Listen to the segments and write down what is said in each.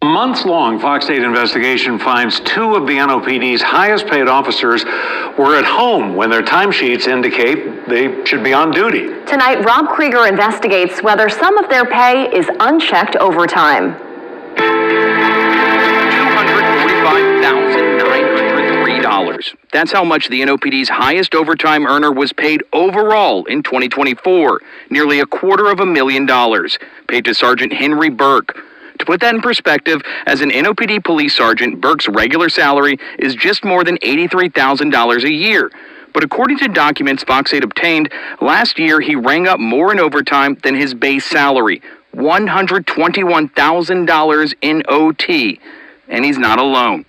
Months-long Fox 8 investigation finds two of the NOPD's highest-paid officers were at home when their timesheets indicate they should be on duty. Tonight, Rob Krieger investigates whether some of their pay is unchecked overtime. $245,903. That's how much the NOPD's highest overtime earner was paid overall in 2024. Nearly $250,000 paid to Sergeant Henry Burke. To put that in perspective, as an NOPD police sergeant, Burke's regular salary is just more than $83,000 a year. But according to documents Fox 8 obtained, last year he rang up more in overtime than his base salary, $121,000 in OT. And he's not alone.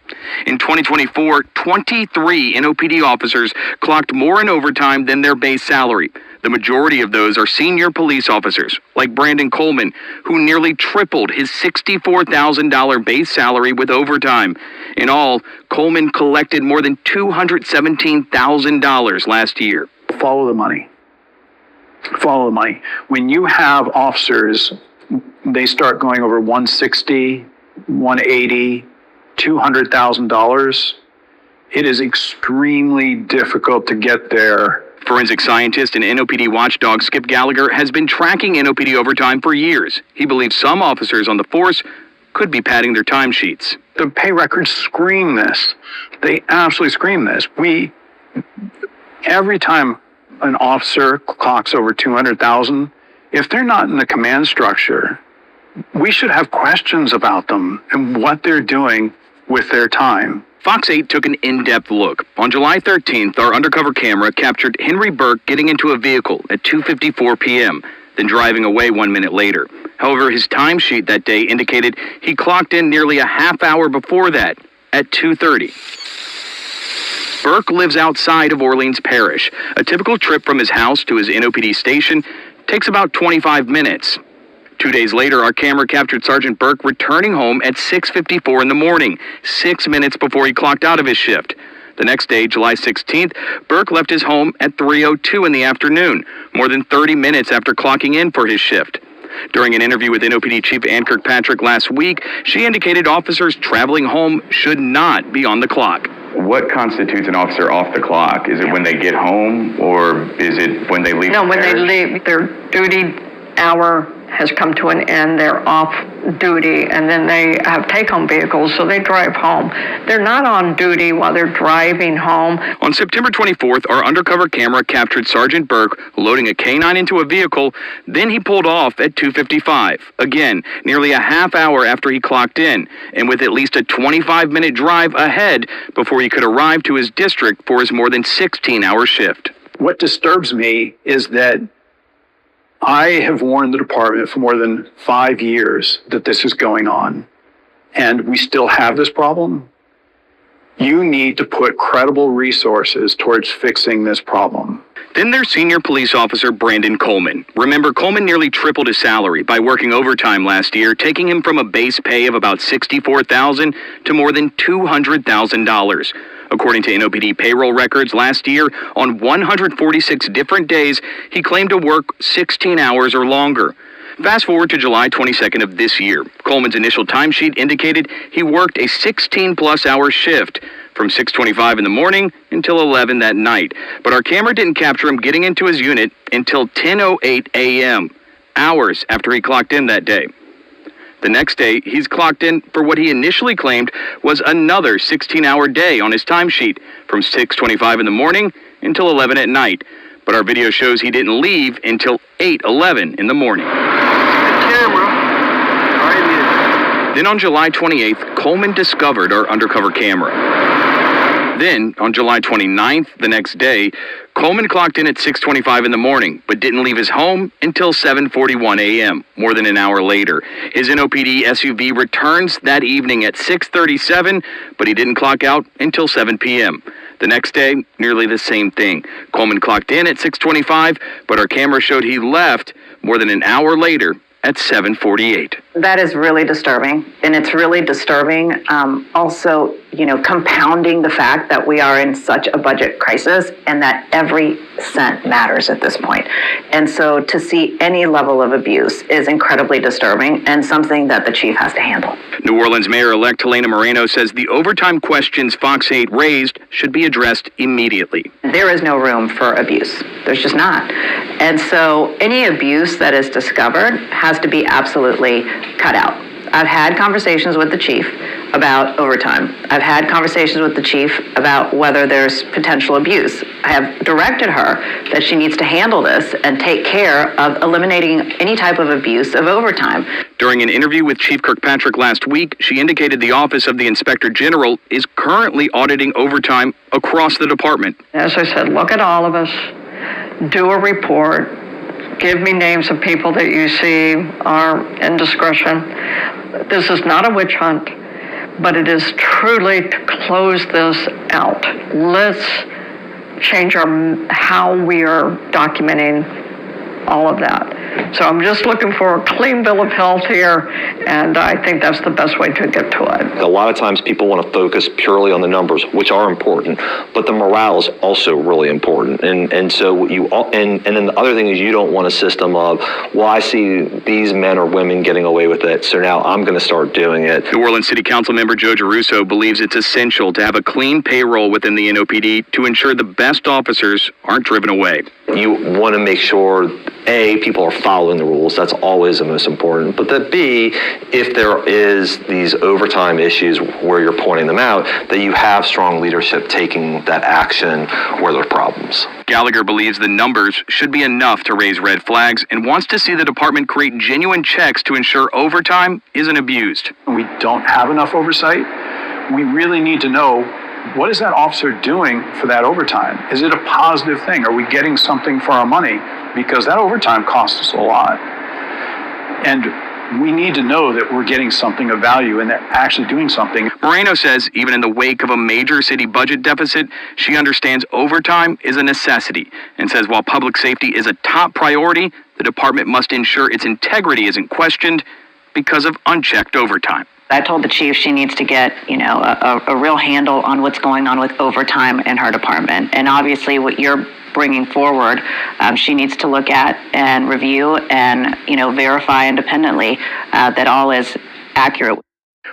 In 2024, 23 NOPD officers clocked more in overtime than their base salary. The majority of those are senior police officers, like Brandon Coleman, who nearly tripled his $64,000 base salary with overtime. In all, Coleman collected more than $217,000 last year. Follow the money. Follow the money. When you have officers, they start going over 160, 180, $200,000. It is extremely difficult to get there. Forensic scientist and NOPD watchdog Skip Gallagher has been tracking NOPD overtime for years. He believes some officers on the force could be padding their timesheets. The pay records scream this. They absolutely scream this. Every time an officer clocks over 200,000, if they're not in the command structure, we should have questions about them and what they're doing with their time. Fox 8 took an in-depth look. On July 13th, our undercover camera captured Henry Burke getting into a vehicle at 2:54 p.m., then driving away 1 minute later. However, his timesheet that day indicated he clocked in nearly a half hour before that, at 2:30. Burke lives outside of Orleans Parish. A typical trip from his house to his NOPD station takes about 25 minutes. 2 days later, our camera captured Sergeant Burke returning home at 6:54 in the morning, 6 minutes before he clocked out of his shift. The next day, July 16th, Burke left his home at 3:02 in the afternoon, more than 30 minutes after clocking in for his shift. During an interview with NOPD Chief Ann Kirkpatrick last week, she indicated officers traveling home should not be on the clock. What constitutes an officer off the clock? Is it when they get home, or is it when they leave? No, when they leave, their duty hour has come to an end, they're off duty, and then they have take-home vehicles, so they drive home. They're not on duty while they're driving home. On September 24th, our undercover camera captured Sergeant Burke loading a K-9 into a vehicle, then he pulled off at 2:55. Again, nearly a half hour after he clocked in, and with at least a 25-minute drive ahead before he could arrive to his district for his more than 16-hour shift. What disturbs me is that I have warned the department for more than 5 years that this is going on, and we still have this problem. You need to put credible resources towards fixing this problem. Then there's senior police officer Brandon Coleman. Remember, Coleman nearly tripled his salary by working overtime last year, taking him from a base pay of about $64,000 to more than $200,000. According to NOPD payroll records, last year, on 146 different days, he claimed to work 16 hours or longer. Fast forward to July 22nd of this year. Coleman's initial timesheet indicated he worked a 16-plus hour shift from 6:25 in the morning until 11 that night. But our camera didn't capture him getting into his unit until 10:08 a.m., hours after he clocked in that day. The next day, he's clocked in for what he initially claimed was another 16-hour day on his timesheet, from 6:25 in the morning until 11 at night. But our video shows he didn't leave until 8:11 in the morning. Then on July 28th, Coleman discovered our undercover camera. Then, on July 29th, the next day, Coleman clocked in at 6:25 in the morning, but didn't leave his home until 7:41 a.m., more than an hour later. His NOPD SUV returns that evening at 6:37, but he didn't clock out until 7 p.m. The next day, nearly the same thing. Coleman clocked in at 6:25, but our camera showed he left more than an hour later at 7:48. That is really disturbing, and it's really disturbing. Also, compounding the fact that we are in such a budget crisis and that every cent matters at this point. And so to see any level of abuse is incredibly disturbing and something that the chief has to handle. New Orleans Mayor-elect Helena Moreno says the overtime questions Fox 8 raised should be addressed immediately. There is no room for abuse. There's just not. And so any abuse that is discovered has to be absolutely cut out. I've had conversations with the chief about overtime. I've had conversations with the chief about whether there's potential abuse. I have directed her that she needs to handle this and take care of eliminating any type of abuse of overtime. During an interview with Chief Kirkpatrick last week, she indicated the Office of the Inspector General is currently auditing overtime across the department. As I said, look at all of us, do a report, give me names of people that you see are indiscretion. This is not a witch hunt, but it is truly to close this out. Let's change how we are documenting all of that. So I'm just looking for a clean bill of health here, and I think that's the best way to get to it. A lot of times people want to focus purely on the numbers, which are important, but the morale is also really important. And so and then the other thing is you don't want a system of, well, I see these men or women getting away with it, so now I'm going to start doing it. New Orleans City Council member Joe Geruso believes it's essential to have a clean payroll within the NOPD to ensure the best officers aren't driven away. You want to make sure, A, people are following the rules. That's always the most important. But that B, if there is these overtime issues where you're pointing them out, that you have strong leadership taking that action where there are problems. Gallagher believes the numbers should be enough to raise red flags and wants to see the department create genuine checks to ensure overtime isn't abused. We don't have enough oversight. We really need to know, what is that officer doing for that overtime? Is it a positive thing? Are we getting something for our money? Because that overtime costs us a lot. And we need to know that we're getting something of value and they're actually doing something. Moreno says even in the wake of a major city budget deficit, she understands overtime is a necessity and says while public safety is a top priority, the department must ensure its integrity isn't questioned because of unchecked overtime. I told the chief she needs to get, a real handle on what's going on with overtime in her department. And obviously what you're bringing forward, she needs to look at and review and, verify independently that all is accurate.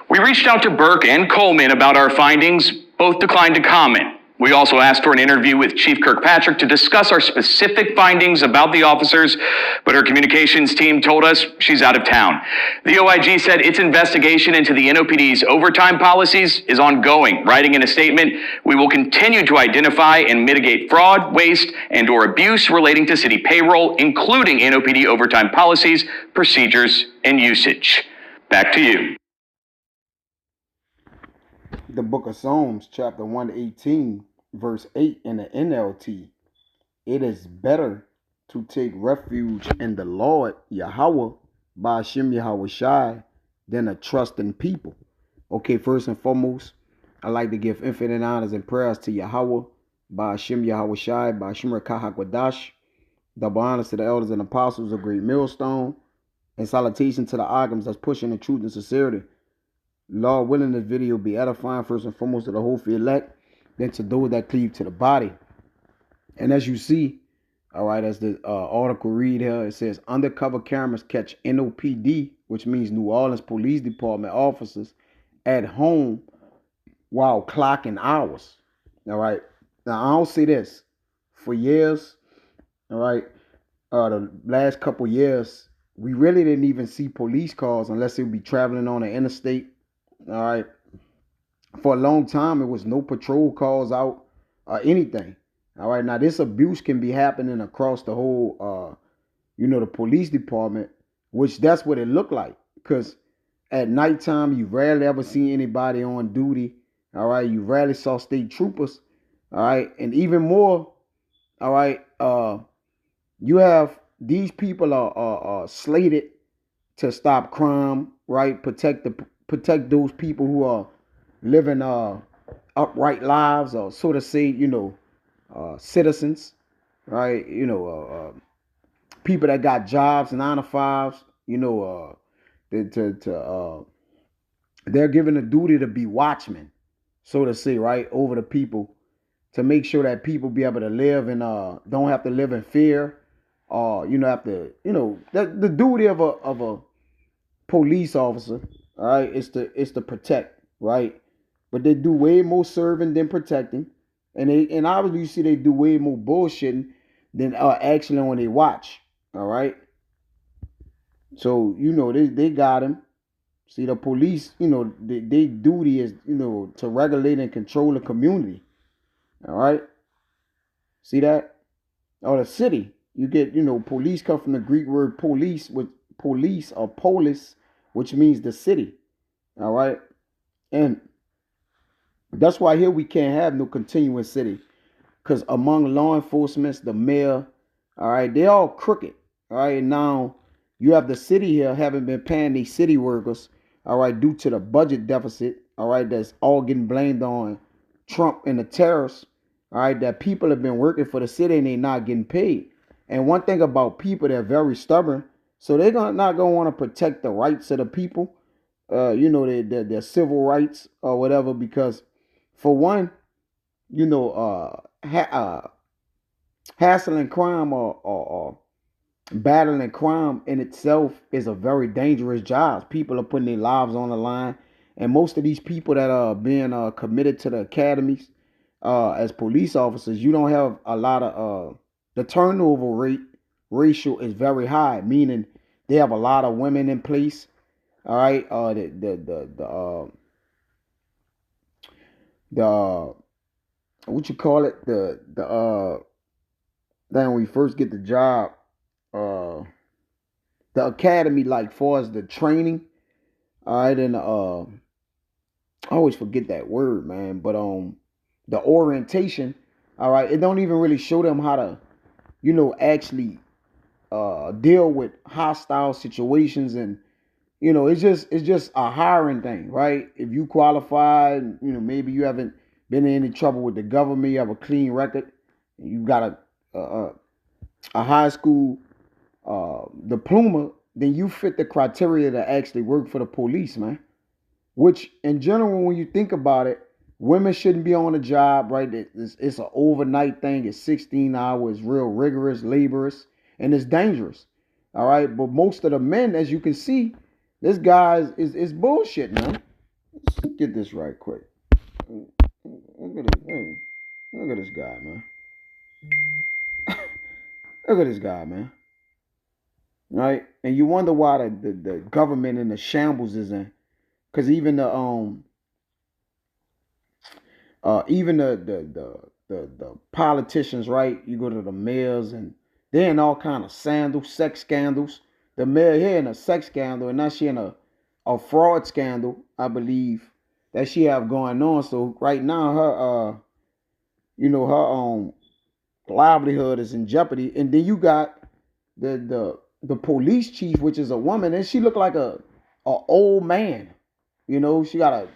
We reached out to Burke and Coleman about our findings. Both declined to comment. We also asked for an interview with Chief Kirkpatrick to discuss our specific findings about the officers, but her communications team told us she's out of town. The OIG said its investigation into the NOPD's overtime policies is ongoing, writing in a statement, "We will continue to identify and mitigate fraud, waste, and/or abuse relating to city payroll, including NOPD overtime policies, procedures, and usage." Back to you. The book of Psalms, chapter 118, verse 8 in the NLT. It is better to take refuge in the Lord, Yahweh, by Hashem Yahweh Shai, than a trust in people. Okay, first and foremost, I'd like to give infinite honors and prayers to Yahweh, by Hashem Yahweh Shai, by Hashem Rekah HaKodash, double honors to the elders and apostles of Great Millstone, and salutation to the Agams that's pushing the truth and sincerity. Lord willing, this video be edifying first and foremost to the whole elect, then to those that cleave to the body. And as you see, all right, as the article read here, it says undercover cameras catch NOPD, which means New Orleans Police Department officers, at home while clocking hours. All right. Now, I'll say this. For years, all right, the last couple years, we really didn't even see police cars unless they would be traveling on the interstate. All right. For a long time, it was no patrol calls out or anything. All right. Now, this abuse can be happening across the whole, the police department, which that's what it looked like. Because at nighttime, you rarely ever see anybody on duty. All right. You rarely saw state troopers. All right. And even more, all right, you have these people are slated to stop crime, right? Protect those people who are living upright lives, or so to say, citizens, right? People that got jobs, 9 to 5s, they're given a duty to be watchmen, so to say, right, over the people to make sure that people be able to live and don't have to live in fear, or have to, the duty of a police officer, all right, is to protect, right? But they do way more serving than protecting, and obviously you see they do way more bullshitting than actually on their watch, all right. So they got him. See, the police, they duty is to regulate and control the community, all right. See that? Or the city. You get, police come from the Greek word police, which police or polis, which means the city. All right. And that's why here we can't have no continuous city. Because among law enforcement, the mayor, all right, they all crooked. All right. And now you have the city here haven't been paying these city workers, all right, due to the budget deficit, all right, that's all getting blamed on Trump and the terrorists. All right, that people have been working for the city and they're not getting paid. And one thing about people, they're very stubborn. So they're not gonna want to protect the rights of the people, their civil rights or whatever. Because for one, hassling crime or battling crime in itself is a very dangerous job. People are putting their lives on the line, and most of these people that are being committed to the academies as police officers, you don't have a lot of the turnover ratio is very high, meaning they have a lot of women in place. All right, the what you call it, then we first get the job, the academy, like far as the training. All right, and I always forget that word, man, but the orientation, all right, it don't even really show them how to actually deal with hostile situations. And it's just a hiring thing, right? If you qualify, maybe you haven't been in any trouble with the government, you have a clean record, you got a high school diploma, then you fit the criteria to actually work for the police, man. Which, in general, when you think about it, women shouldn't be on the job, right? It's an overnight thing. It's 16 hours, real rigorous, laborious, and it's dangerous. All right, but most of the men, as you can see, this guy is bullshit, man. Let's get this right quick. Look at this guy, man. Look at this guy, man. Right, and you wonder why the government in the shambles is in, because even the politicians, right? You go to the mayors and they're in all kind of sex scandals. The mayor here in a sex scandal, and now she in a fraud scandal, I believe, that she have going on. So right now her her livelihood is in jeopardy. And then you got the police chief, which is a woman, and she look like a old man. She got a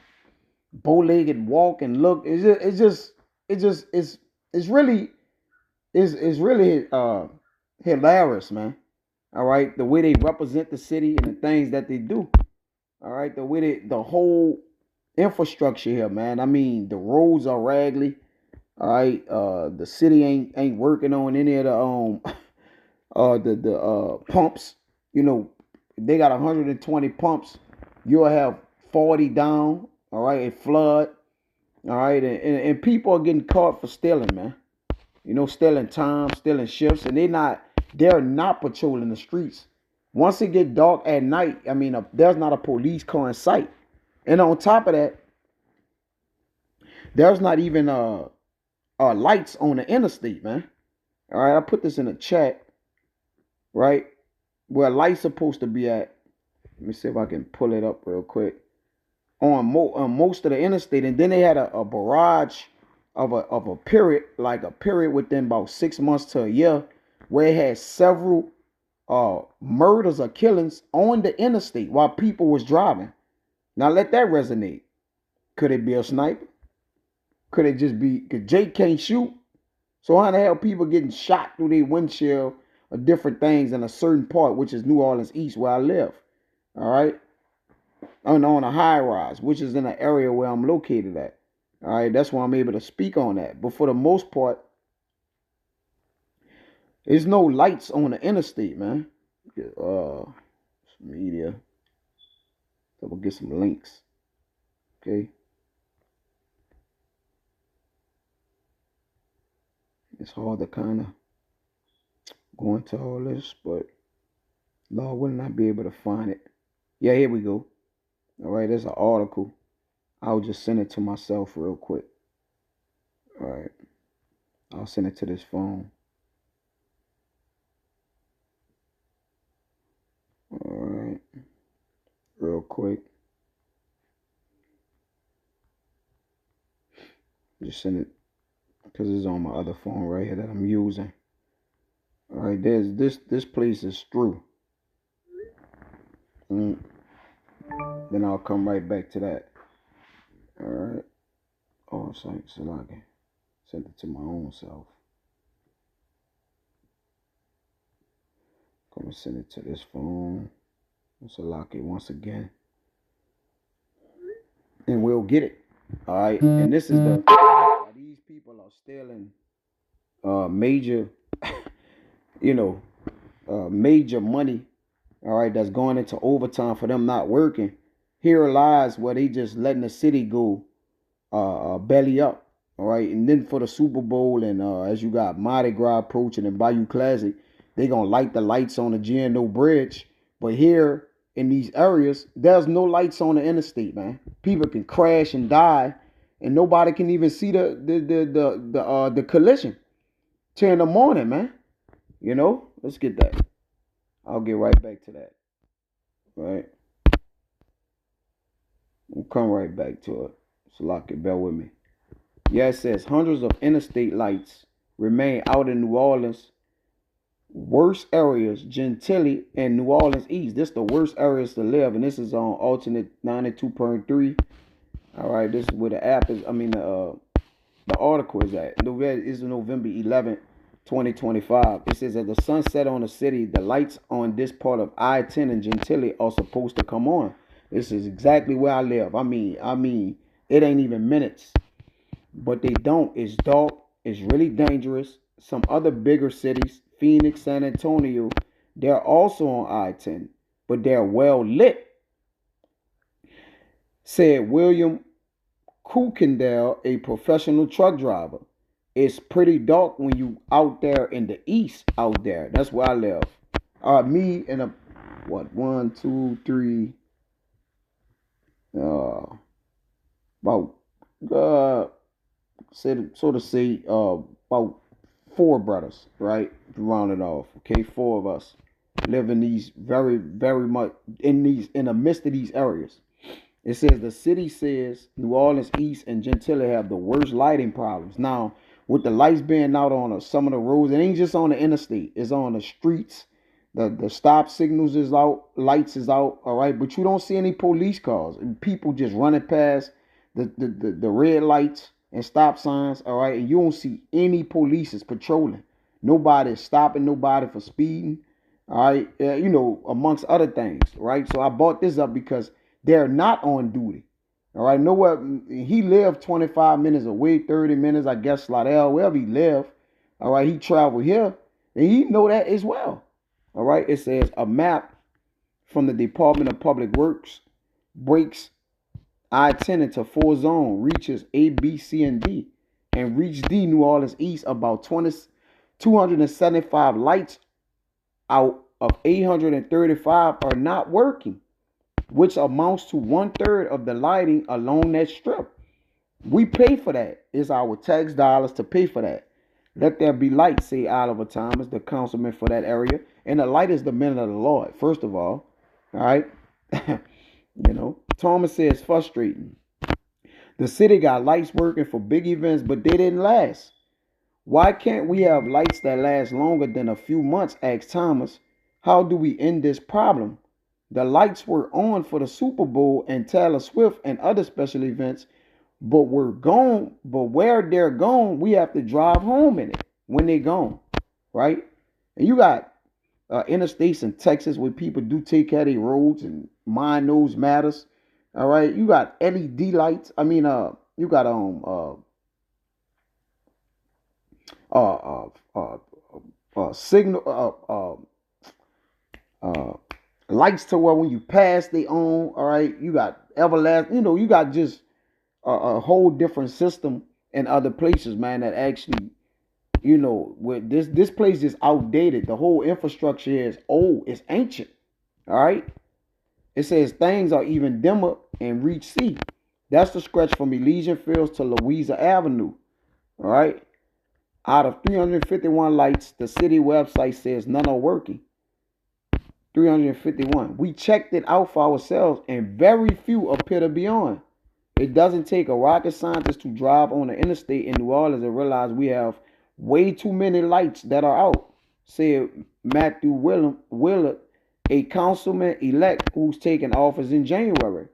bow-legged walk and look. It's really hilarious, man. All right, the way they represent the city and the things that they do. All right, the whole infrastructure here, man. I mean, the roads are raggedy. All right, the city ain't working on any of the pumps. If they got 120 pumps, you'll have 40 down. All right, it flood. All right, and people are getting caught for stealing, man. Stealing time, stealing shifts, and they're not patrolling the streets. Once it get dark at night, I mean, there's not a police car in sight. And on top of that, there's not even lights on the interstate, man. All right, I put this in the chat, right? Where lights supposed to be at. Let me see if I can pull it up real quick. On most of the interstate, and then they had a barrage of a period, like a period within about 6 months to a year, where it had several murders or killings on the interstate while people was driving. Now let that resonate. Could it be a sniper? Could it just be, because Jake can't shoot? So how the hell people getting shot through their windshield or different things in a certain part, which is New Orleans East, where I live? All right, on a high rise, which is in an area where I'm located at. All right, that's why I'm able to speak on that. But for the most part, there's no lights on the interstate, man. Some media. So we'll get some links. Okay. It's hard to kind of go into all this, but Lord will not be able to find it. Yeah, here we go. All right, there's an article. I'll just send it to myself real quick. All right. I'll send it to this phone. All right. Real quick. Just send it because it's on my other phone right here that I'm using. All right, there's this place is through. Then I'll come right back to that. All right. Oh, so I can send it to my own self. I'm gonna send it to this phone. So lock it once again, and we'll get it. All right. And this is these people are stealing major, major money. All right, that's going into overtime for them not working. Here lies where they just letting the city go belly up. All right, and then for the Super Bowl and as you got Mardi Gras approaching and Bayou Classic, they gonna light the lights on the G&O Bridge. But here in these areas, there's no lights on the interstate, man. People can crash and die, and nobody can even see the collision till in the morning, man. Let's get that. I'll get right back to that. Right, we'll come right back to it. So lock it, bear with me. Yeah, it says hundreds of interstate lights remain out in New Orleans. Worst areas, Gentilly and New Orleans East. This is the worst areas to live, and this is on alternate 92.3. All right, this is where the app is. The article is at. It's November 11th, 2025. It says at the sunset on the city, the lights on this part of I-10 and Gentilly are supposed to come on. This is exactly where I live. I mean, it ain't even minutes. But they don't. It's dark. It's really dangerous. Some other bigger cities, Phoenix, San Antonio, they're also on I-10, but they're well lit. Said William Kuykendall, a professional truck driver. It's pretty dark when you out there in the east out there. That's where I live. Me and one, two, three, about about four brothers, right? Round it off. Okay, four of us live in these very, very much in the midst of these areas. It says the city says New Orleans East and Gentilly have the worst lighting problems. Now, with the lights being out on some of the roads, it ain't just on the interstate. It's on the streets. The stop signals is out, lights is out, all right? But you don't see any police cars. People just running past the red lights and stop signs, all right? And you don't see any police patrolling. Nobody's stopping nobody for speeding, all right? Amongst other things, right? So I bought this up because they're not on duty, all right? Nowhere. He lived 25 minutes away, 30 minutes, I guess, Slidell, wherever he lived, all right? He traveled here, and he know that as well, all right? It says a map from the Department of Public Works breaks I-10 into four zones, reaches A, B, C, and D, and reach D, New Orleans East. About 275 lights out of 835 are not working, which amounts to 1/3 of the lighting along that strip. We pay for that. It's our tax dollars to pay for that. Let there be light, say Oliver Thomas, the councilman for that area. And the light is the men of the Lord, first of all right? Thomas says frustrating. The city got lights working for big events, but they didn't last. Why can't we have lights that last longer than a few months, asked Thomas. How do we end this problem? The lights were on for the Super Bowl and Taylor Swift and other special events, but we're gone. But where they're gone, we have to drive home in it when they're gone, right? And you got interstates in Texas where people do take care of their roads and mind those matters. All right, you got LED lights. signal lights to where when you pass they on. All right, you got everlasting. You got just a whole different system in other places, man. That actually, where this place is outdated. The whole infrastructure here is old. It's ancient. All right. It says things are even dimmer in Reach C. That's the stretch from Elysian Fields to Louisa Avenue. All right. Out of 351 lights, the city website says none are working. 351. We checked it out for ourselves, and very few appear to be on. It doesn't take a rocket scientist to drive on the interstate in New Orleans and realize we have way too many lights that are out, said Matthew Willard, a councilman-elect who's taking office in January.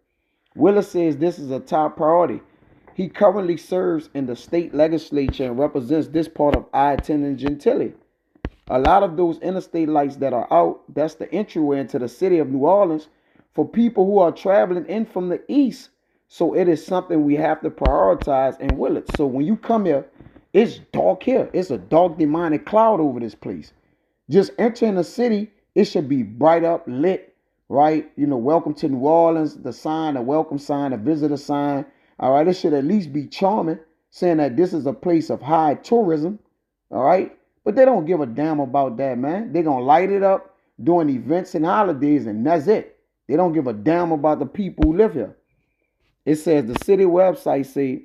Willard says this is a top priority. He currently serves in the state legislature and represents this part of I-10 and Gentilly. A lot of those interstate lights that are out, that's the entryway into the city of New Orleans for people who are traveling in from the east. So it is something we have to prioritize in Willard. So when you come here, it's dark here. It's a dark demonic cloud over this place. Just entering the city, it should be bright up, lit, right? Welcome to New Orleans, the sign, the welcome sign, the visitor sign. All right, it should at least be charming, saying that this is a place of high tourism. All right. But they don't give a damn about that, man. They're going to light it up during events and holidays, and that's it. They don't give a damn about the people who live here. It says the city website say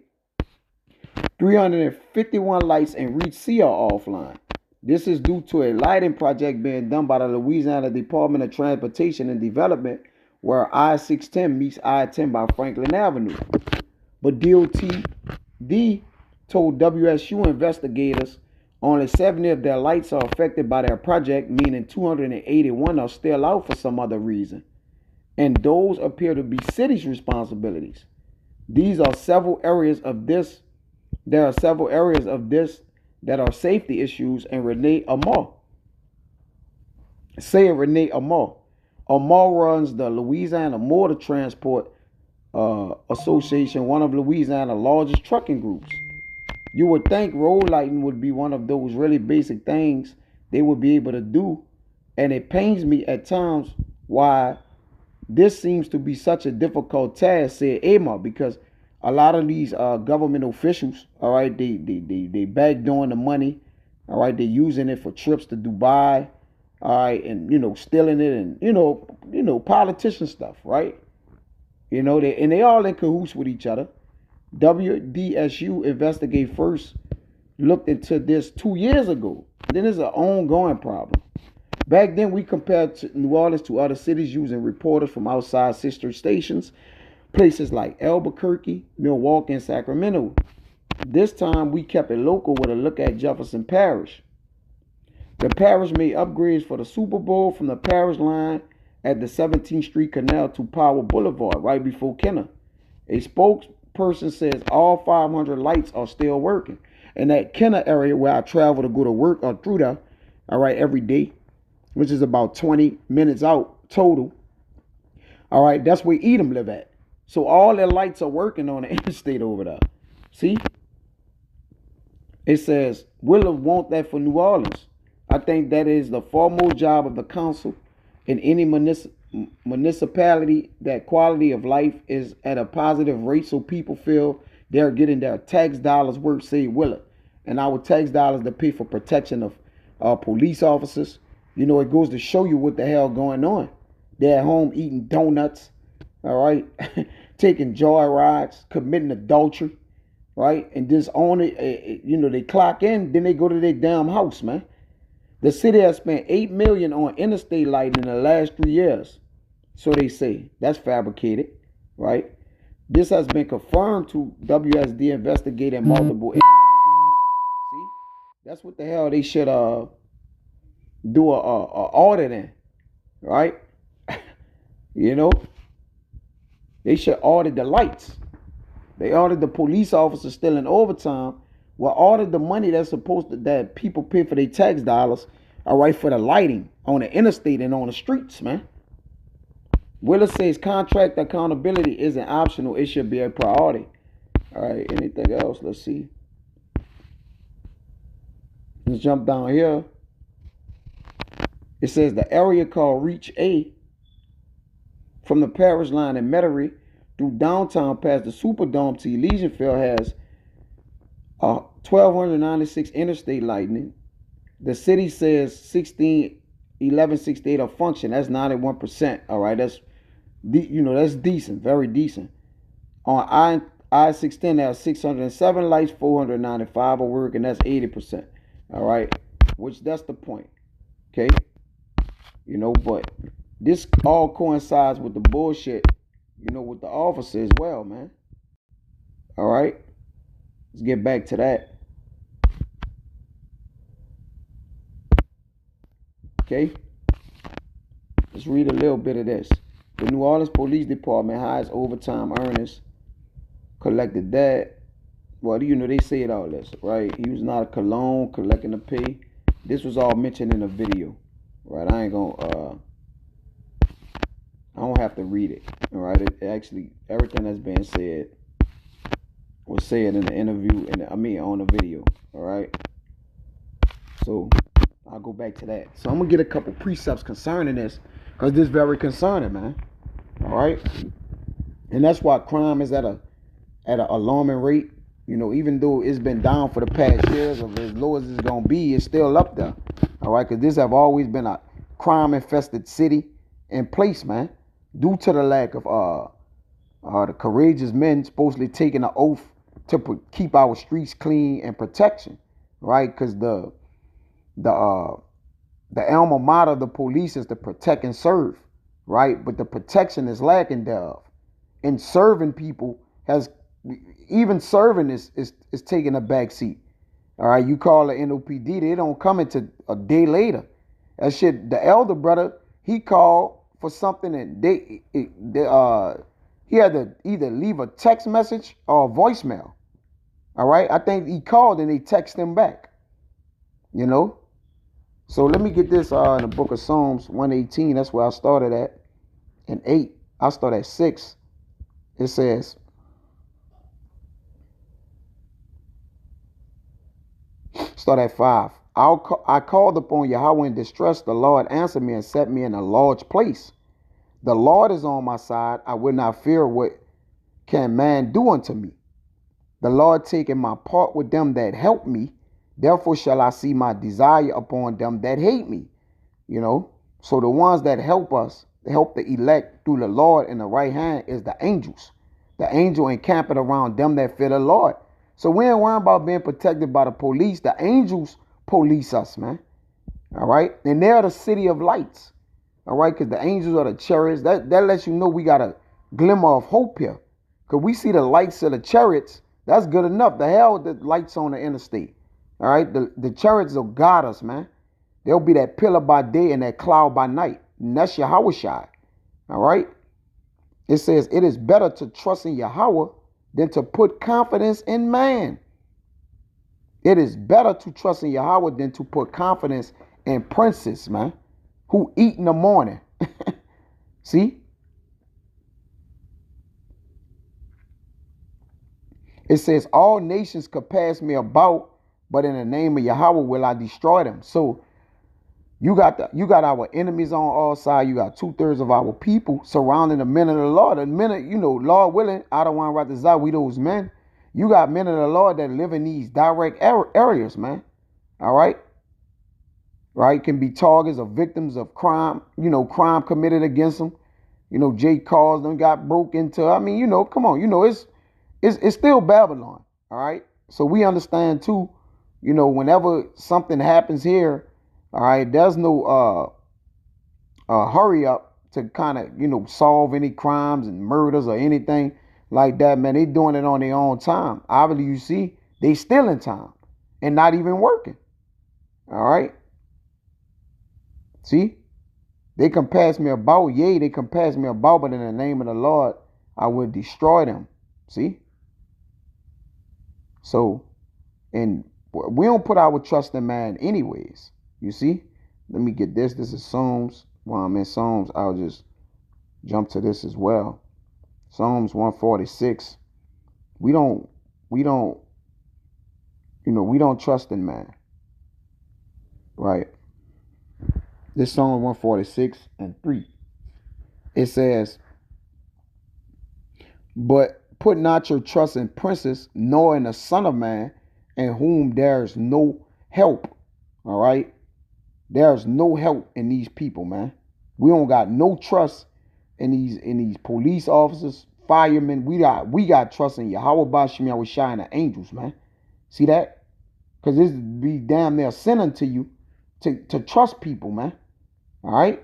351 lights in Reach C are offline. This is due to a lighting project being done by the Louisiana Department of Transportation and Development, where I-610 meets I-10 by Franklin Avenue. But DOTD told WSU investigators only 70 of their lights are affected by their project, meaning 281 are still out for some other reason. And those appear to be city's responsibilities. There are several areas of this that are safety issues, and Renee Amar. Amar runs the Louisiana Motor Transport Association, one of Louisiana's largest trucking groups. You would think road lighting would be one of those really basic things they would be able to do. And it pains me at times why this seems to be such a difficult task, said Amar, because a lot of these government officials, all right, they backdooring the money, all right, they're using it for trips to Dubai, all right, and stealing it, and politician stuff, right? They all in cahoots with each other. WDSU investigate first looked into this 2 years ago. Then it's an ongoing problem. Back then, we compared New Orleans to other cities using reporters from outside sister stations, places like Albuquerque, Milwaukee, and Sacramento. This time, we kept it local with a look at Jefferson Parish. The parish made upgrades for the Super Bowl from the parish line at the 17th Street Canal to Power Boulevard, right before Kenner. A spokesperson says all 500 lights are still working. In that Kenner area where I travel to go to work or through there, all right, every day, which is about 20 minutes out total. All right, that's where Edom live at. So all their lights are working on the interstate over there. See? It says, Willa want that for New Orleans. I think that is the foremost job of the council in any municipality, that quality of life is at a positive rate so people feel they're getting their tax dollars worth, say Willa. And our tax dollars to pay for protection of police officers. It goes to show you what the hell going on. They're at home eating donuts, all right, taking joy rides, committing adultery, right, and just on it, they clock in, then they go to their damn house, man. The city has spent $8 million on interstate lighting in the last 3 years. So they say. That's fabricated, right? This has been confirmed to WSD investigating multiple. See? That's what the hell they should do a audit in, right? They should audit the lights. They audit the police officers still in overtime. Well, audit the money that people pay for their tax dollars, all right, for the lighting on the interstate and on the streets, man. Willis says contract accountability isn't optional. It should be a priority. All right, anything else? Let's see. Let's jump down here. It says the area called Reach A from the Parish line in Metairie through downtown past the Superdome to Elysian Field has 1,296 interstate lightning. The city says 1168 are function. That's 91%. All right, that's that's decent, very decent. On I-16 there are 607 lights, 495 are working. That's 80%. All right, which that's the point. Okay, but this all coincides with the bullshit, with the officer as well, man. All right, let's get back to that. Okay, let's read a little bit of this. The New Orleans Police Department hires overtime earners, collected that. Well, they said all this, right? He was not a cologne collecting the pay. This was all mentioned in the video, right? I don't have to read it, all right? It actually, everything that's being said was said in the interview, on the video, all right? So I'll go back to that. So I'm gonna get a couple precepts concerning this, because this is very concerning, man. All right, and that's why crime is at an alarming rate. Even though it's been down for the past years, of as low as it's gonna be, it's still up there. All right, because this have always been a crime-infested city and place, man, due to the lack of the courageous men supposedly taking an oath to keep our streets clean and protection, right? Because the alma mater of the police is to protect and serve, right? But the protection is lacking thereof. And serving people even serving is taking a back seat. All right, you call the NOPD, they don't come into a day later. That shit, the elder brother, he called for something and he had to either leave a text message or a voicemail. All right, I think he called and they text him back. So let me get this in the book of Psalms 118. That's where I started at. And 8, I start at 6. It says, start at 5. I called upon Yahweh in distress. The Lord answered me and set me in a large place. The Lord is on my side. I will not fear what can man do unto me. The Lord taking my part with them that help me. Therefore shall I see my desire upon them that hate me. So the ones that help us, help the elect through the Lord in the right hand is the angels. The angel encamping around them that fear the Lord. So we ain't worrying about being protected by the police. The angels police us, man. All right. And they're the city of lights. All right. Because the angels are the chariots. That lets you know we got a glimmer of hope here. Because we see the lights of the chariots. That's good enough. The hell, the lights on the interstate. All right. The chariots will guide us, man. There'll be that pillar by day and that cloud by night. And that's Yahweh Shai. All right. It says it is better to trust in Yahweh than to put confidence in man. It is better to trust in Yahweh than to put confidence in princes, man, who eat in the morning. See? It says all nations could pass me about, but in the name of Yahweh will I destroy them. So you got our enemies on all sides. You got 2/3 of our people surrounding the men of the Lord. And men, Lord willing, I don't want to write this out. We those men. You got men of the Lord that live in these direct areas, man. All right. Right. Can be targets or victims of crime, crime committed against them. Jay Cars them got broke into. Come on, it's still Babylon. All right. So we understand too, whenever something happens here, all right, there's no hurry up to kind of, solve any crimes and murders or anything like that, man. They doing it on their own time. Obviously, you see, they still in time and not even working. All right. See, they can pass me about. Yea, they can pass me about, but in the name of the Lord, I will destroy them. See? So, and we don't put our trust in man anyways. You see? Let me get this. This is Psalms. While I'm in Psalms, I'll just jump to this as well. Psalms 146. We don't we don't, we don't trust in man, right? This Psalm 146:3. It says, but put not your trust in princes, nor in the Son of Man, in whom there is no help. All right? There's no help in these people, man. We don't got no trust in these police officers, firemen. We got trust in Yahweh Bashim Yahweh Shai and the angels, man. See that? Because this be damn near sin unto you to trust people, man. All right?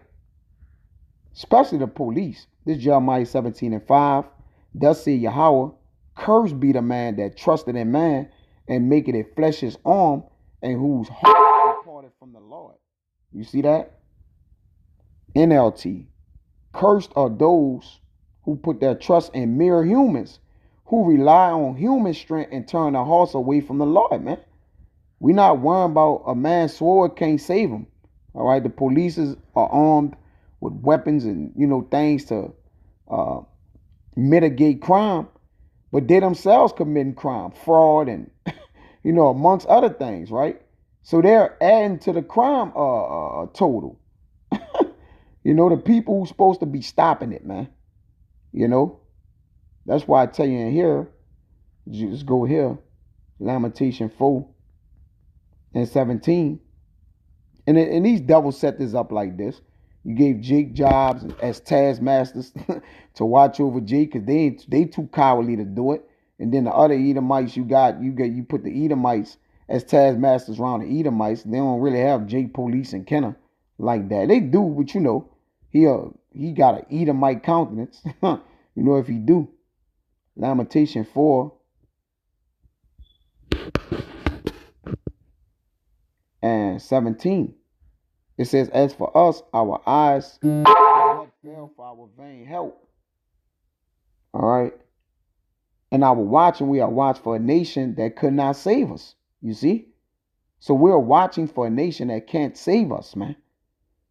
Especially the police. This Jeremiah 17:5. Thus say Yahweh, cursed be the man that trusted in man and maketh it flesh his arm, and whose heart departed from the Lord. You see that? NLT. Cursed are those who put their trust in mere humans, who rely on human strength and turn their hearts away from the Lord, man. We're not worrying about a man's sword can't save him. All right, the police are armed with weapons and things to mitigate crime, but they themselves committing crime, fraud, and amongst other things, right? So they're adding to the crime total. The people who's supposed to be stopping it, man. That's why I tell you in here, just go here, Lamentation 4:17. And these devils set this up like this. You gave Jake jobs as taskmasters to watch over Jake because they too cowardly to do it. And then the other Edomites you put the Edomites as taskmasters around the Edomites. They don't really have Jake police and Kenner like that. They do, but he got an Edomite countenance. If he do. Lamentation 4:17. It says, as for us, our eyes fell for our vain help. All right. And our watching, we are watched for a nation that could not save us. You see? So we're watching for a nation that can't save us, man.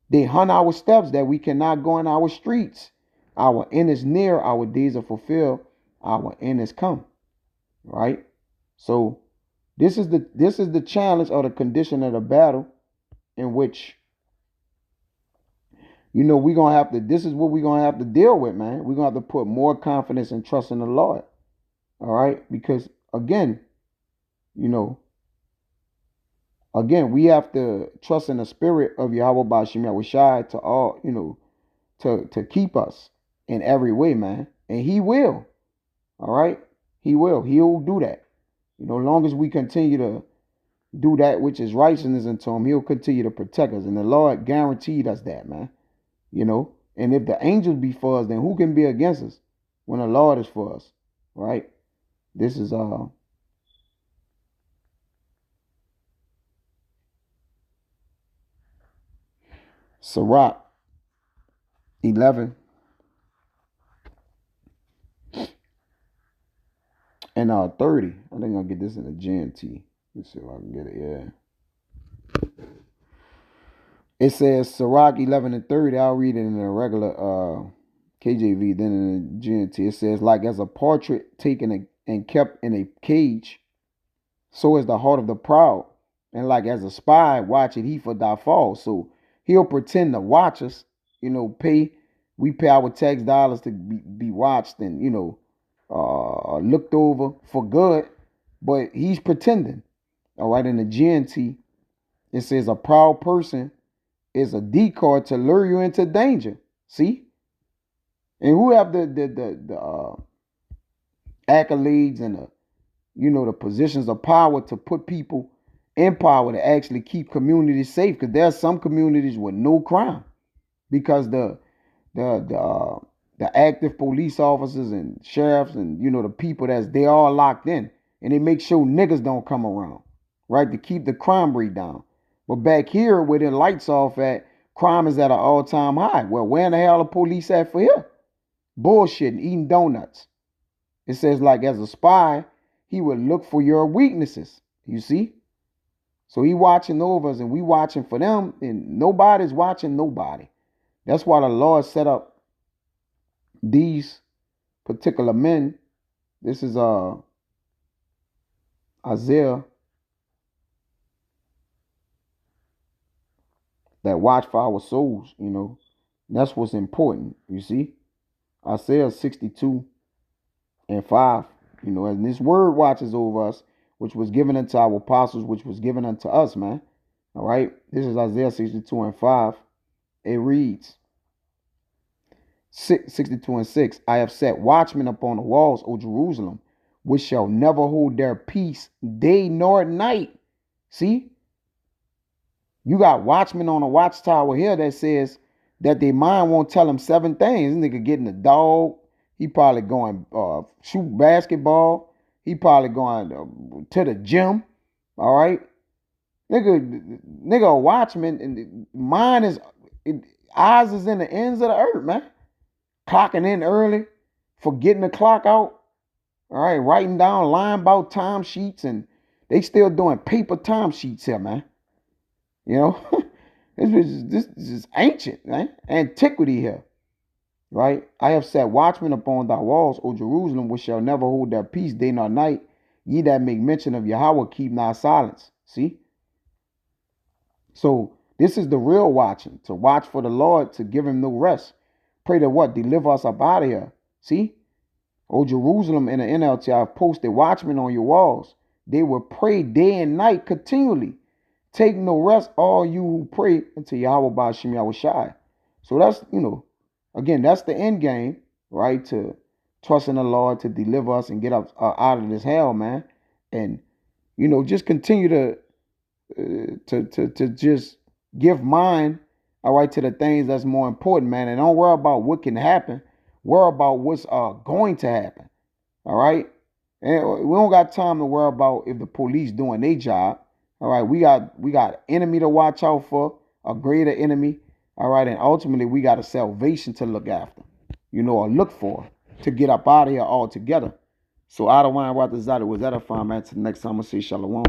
They hunt our steps that we cannot go in our streets. Our end is near, our days are fulfilled, our end is come. Right? So this is the challenge or the condition of the battle in which we're going to have to, this is what we're going to have to deal with, man. We're going to have to put more confidence and trust in the Lord. All right? Because, again, we have to trust in the spirit of Yahweh Bashim Yahweh Shai to all, to keep us in every way, man. And he will. All right? He will. He'll do that. As long as we continue to do that which is righteousness unto him, he'll continue to protect us. And the Lord guaranteed us that, man. And if the angels be for us, then who can be against us when the Lord is for us? Right? This is Sirach 11 and 30. I think I'll get this in the GNT. Let's see if I can get it. Yeah. It says Sirach 11:30. I'll read it in the regular KJV, then in the GNT. It says, like as a portrait taken and kept in a cage, so is the heart of the proud. And like as a spy watching he for thy fall. So he'll pretend to watch us, we pay our tax dollars to be watched and, looked over for good, but he's pretending. All right, in the GNT, it says a proud person is a decoy to lure you into danger. See? And who have the accolades and the positions of power to put people in power to actually keep communities safe? Because there are some communities with no crime because the active police officers and sheriffs and the people they all locked in, and they make sure niggas don't come around, right, to keep the crime rate down. But back here where the lights off at, crime is at an all-time high. Well, where in the hell are police at for here? Bullshitting, eating donuts. It says, like as a spy, he would look for your weaknesses. You see? So he watching over us and we watching for them, and nobody's watching nobody. That's why the Lord set up these particular men. This is Isaiah that watch for our souls, you know. That's what's important, you see. Isaiah 62 and 5, you know, and this word watches over us, which was given unto our apostles, which was given unto us, man. All right. This is Isaiah 62 and 5. It reads 62 and 6. I have set watchmen upon the walls, O Jerusalem, which shall never hold their peace day nor night. See? You got watchmen on a watchtower here that says that their mind won't tell them 7 things. This nigga getting a dog. He probably going shoot basketball. He probably going to the gym. All right. Nigga a watchman, and mine is, eyes is in the ends of the earth, man. Clocking in early, forgetting to clock out. All right, writing down, lying about time sheets, and they still doing paper time sheets here, man. You know, this is ancient, man. Antiquity here, right? I have set watchmen upon thy walls, O Jerusalem, which shall never hold their peace day nor night. Ye that make mention of Yahweh, keep not silence. See? So this is the real watching, to watch for the Lord, to give him no rest. Pray to what? Deliver us up out of here. See? O Jerusalem, in the NLT, I have posted watchmen on your walls. They will pray day and night continually. Take no rest, all you who pray, until Yahweh Ba'ashem Yahweh Shai. So that's, you know, again, that's the end game, right? To trust in the Lord to deliver us and get us out of this hell, man. And, you know, just continue to just give mind, all right, to the things that's more important, man. And don't worry about what can happen. Worry about what's going to happen. All right. And we don't got time to worry about if the police doing their job. All right. We got enemy to watch out for, a greater enemy. All right. And ultimately we got a salvation to look after, you know, or look for, to get up out of here altogether. So out of wine, what is that? Was that a fine, man? Till next time, I say shalom.